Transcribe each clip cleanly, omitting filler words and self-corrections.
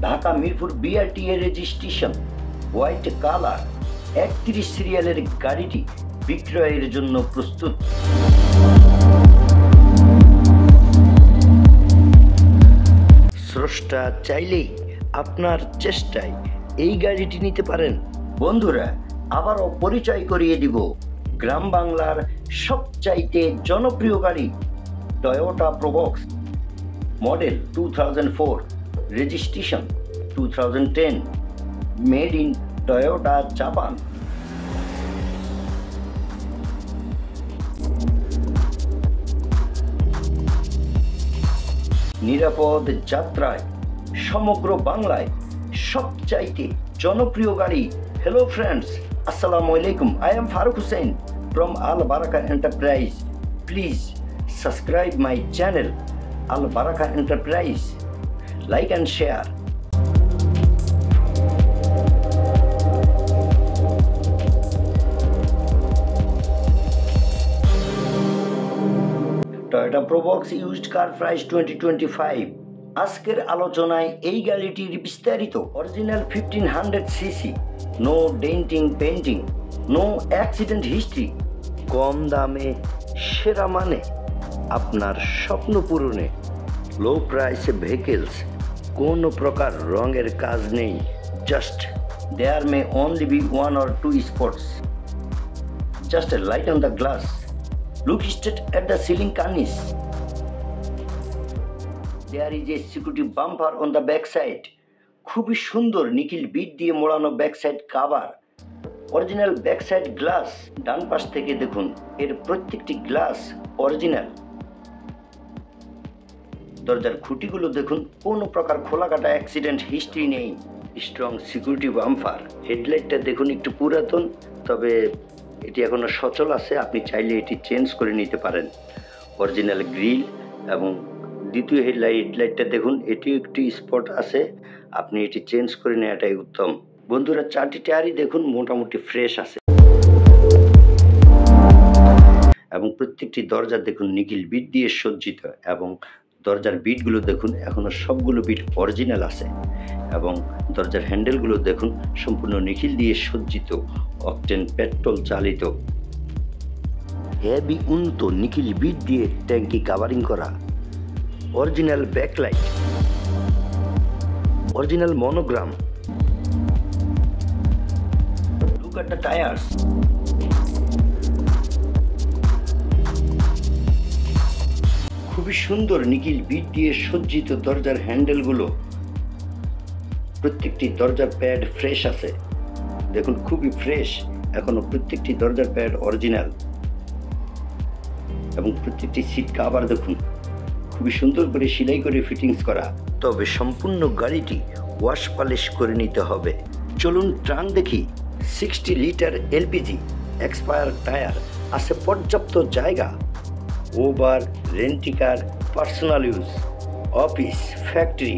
Dhaka Mirpur BRTA registration, white colour 31 সিরিয়ালের গাড়িটি বিক্রয়ের জন্য প্রস্তুত। স্রষ্টা চাইলেই আপনার চেষ্টায় এই গাড়িটি নিতে পারেন। বন্ধুরা, আবারও পরিচয় করিয়ে দিব গ্রাম বাংলার সবচাইতে জনপ্রিয় গাড়ি Toyota Probox, model 2004, registration 2010, made in Toyota Japan. নিরাপদ যাত্রায় সমগ্র বাংলায় সবচাইতে জনপ্রিয় গাড়ি। হ্যালো ফ্রেন্ডস, আসসালামু আলাইকুম। I am Farooq Hussain from Al Baraka Enterprise. Please subscribe my channel Al Baraka Enterprise. Like and share. Toyota Probox used car price 2025। আজকের আলোচনায় এই গাড়িটির বিস্তারিত। Original 1500 CC, no denting painting, no accident history, কম দামে সেরা মানে আপনার স্বপ্ন পূরণে। লো প্রাইসে ভেহিকলস, কোনো প্রকার রঙের কাজ নেই, just there may only be 1 or 2 spots, just a light on the glass. Look straight at the ceiling cornice. There is a security bumper on the back side. খুবই সুন্দর নিকিল বিট দিয়ে মোড়ানো back side cover. Original back side glass. ডান পাশ থেকে দেখুন, এর প্রত্যেকটি গ্লাস অরিজিনাল। দরজার খুঁটিগুলো দেখুন, কোনো প্রকার খোলা কাটা অ্যাক্সিডেন্ট হিস্ট্রি নেই। Strong security bumper. হেডলাইটটা দেখুন একটু পুরাতন, তবে এটি এখনো সচল আছে, আপনি চাইলে এটি চেঞ্জ করে নিতে পারেন। অরিজিনাল গ্রিল এবং দ্বিতীয় হেডলাইটটা দেখুন, এটিও একটি স্পট আছে, আপনি এটি চেঞ্জ করে নেওয়াটাই উত্তম। বন্ধুরা, চারটি টায়ারই দেখুন মোটামুটি ফ্রেশ আছে এবং প্রত্যেকটি দরজা দেখুন নিকিল বিট দিয়ে সজ্জিত এবং দরজার বিটগুলো দেখুন এখনো সবগুলো বিট অরিজিনাল আছে এবং দরজার হ্যান্ডেলগুলো দেখুন সম্পূর্ণ নিখিল দিয়ে সজ্জিত, অকটেন পেট্রোল চালিত। হেভি উন্নত নিখিল বিট দিয়ে ট্যাঙ্কি কাভারিং করা। Original backlight, original monogram. Look at the tyres. খুবই সুন্দর নিকিল বিট দিয়ে সজ্জিত দরজার হ্যান্ডেলগুলো। প্রত্যেকটি দরজার প্যাড ফ্রেশ আছে, দেখুন খুবই ফ্রেশ, এখনো প্রত্যেকটি দরজার প্যাড অরিজিনাল এবং প্রত্যেকটি সিট কাভার দেখুন খুবই সুন্দর করে সেলাই করে ফিটিংস করা। তবে সম্পূর্ণ গাড়িটি ওয়াশ পালিশ করে নিতে হবে। চলুন ট্রাঙ্ক দেখি। 60 লিটার LPG, এক্সপায়ার টায়ার, আছে পর্যাপ্ত জায়গা। Over, রেন্টিকার, personal use, office, factory,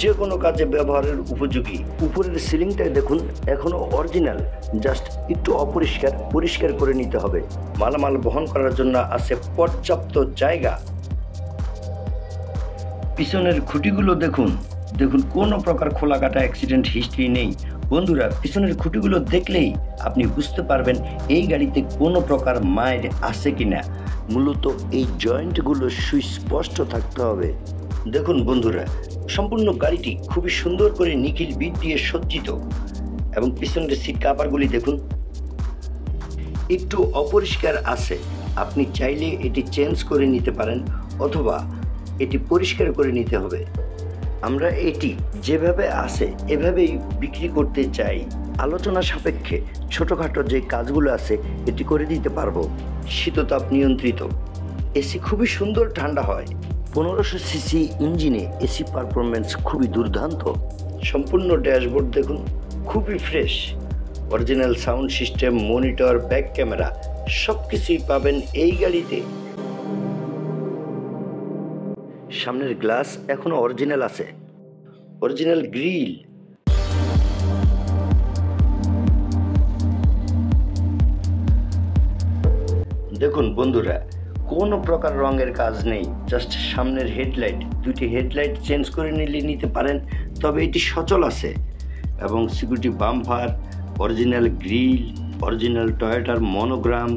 যে কোনো কাজে ব্যবহারের উপযোগী। উপরের সিলিংটা দেখুন এখনো অরিজিনাল, জাস্ট একটু অপরিষ্কার, পরিষ্কার করে নিতে হবে। মালামাল বহন করার জন্য আছে পর্যাপ্ত জায়গা। পিছনের খুঁটিগুলো দেখুন কোনো প্রকার খোলা কাটা অ্যাক্সিডেন্ট হিস্ট্রি নেই। বন্ধুরা, পিছনের খুঁটিগুলো দেখলেই আপনি বুঝতে পারবেন এই গাড়িতে কোনো প্রকার মাইর আছে কিনা। মূলত এই জয়েন্টগুলো সুস্পষ্ট থাকতে হবে। দেখুন বন্ধুরা, সম্পূর্ণ গাড়িটি খুবই সুন্দর করে নিখিল বিট দিয়ে সজ্জিত এবং পিছনের সিট কাভারগুলি দেখুন একটু অপরিষ্কার আছে, আপনি চাইলে এটি চেঞ্জ করে নিতে পারেন অথবা এটি পরিষ্কার করে নিতে হবে। আমরা এটি যেভাবে আছে এভাবেই বিক্রি করতে চাই। আলোচনা সাপেক্ষে ছোটোখাটো যে কাজগুলো আছে এটি করে দিতে পারবো। শীততাপ নিয়ন্ত্রিত, এসি খুবই সুন্দর ঠান্ডা হয়। 1500 সিসি ইঞ্জিনে এসি পারফরমেন্স খুবই দুর্দান্ত। সম্পূর্ণ ড্যাশবোর্ড দেখুন খুবই fresh. Original sound system, monitor, back camera সব কিছুই পাবেন এই গাড়িতে। সামনের গ্লাস এখনো অরিজিনাল আছে। Original grill. দেখুন বন্ধুরা, কোনো প্রকার রঙের কাজ নেই, জাস্ট সামনের হেডলাইট দুটি হেডলাইট চেঞ্জ করে নিতে পারেন, তবে এটি সচল আছে। এবং security bumper, original grill, original টয়োটার মনোগ্রাম,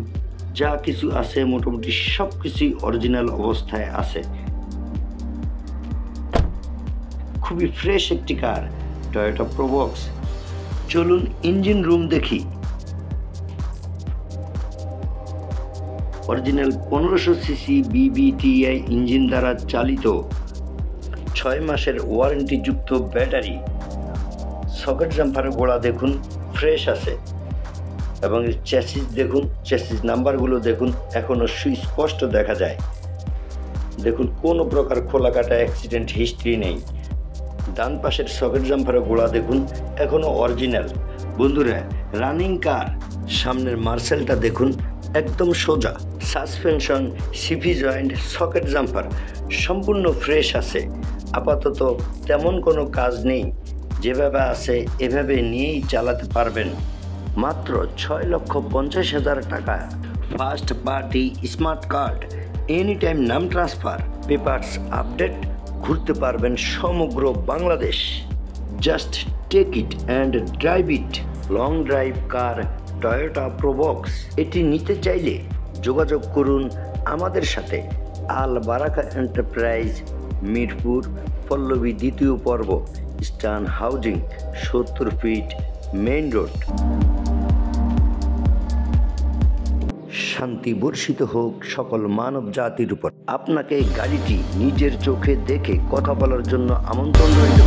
যা কিছু আছে মোটামুটি সব কিছুই অরিজিনাল অবস্থায় আছে। খুবই ফ্রেশ একটি কার, টয়োটা প্রোবক্স। চলুন ইঞ্জিন রুম দেখি। অরিজিনাল 1500 সিসি বিবিটিআই ইঞ্জিন দ্বারা চালিত, 6 মাসের ওয়ারেন্টিযুক্ত ব্যাটারি। সকেট জাম্পারের গোড়া দেখুন ফ্রেশ আছে, এবং চ্যাসিস দেখুন, চ্যাসিস নাম্বারগুলো দেখুন, এখনও সুস্পষ্ট দেখা যায়। দেখুন কোনো প্রকার খোলাকাটা অ্যাক্সিডেন্ট হিস্ট্রি নেই। ডান পাশের সকেট জাম্পারের গোড়া দেখুন, এখনও অরিজিনাল। বন্ধুরা, রানিং কার। সামনের মার্সেলটা দেখুন, একদম সোজা। Suspension, CV joint, socket jumper সম্পূর্ণ ফ্রেশ আছে। আপাতত তেমন কোনো কাজ নেই, যেভাবে আছে এভাবে নিয়েই চালাতে পারবেন। মাত্র 6,50,000 টাকা। First party smart card, any time নাম ট্রান্সফার, পেপারস আপডেট, ঘুরতে পারবেন সমগ্র বাংলাদেশ। Just take it and drive it. Long drive car Toyota Probox. এটি নিতে চাইলে যোগাযোগ করুন আমাদের সাথে। আল বারাকা এন্টারপ্রাইজ, মিরপুর, পল্লবী 2য় পর্ব, স্টান হাউজিং, 70 ফিট, মেইন রোড। শান্তি বর্ষিত হোক সকল মানব জাতির উপর। আপনাকে গাড়িটি নিজের চোখে দেখে কথা বলার জন্য আমন্ত্রণ রইল।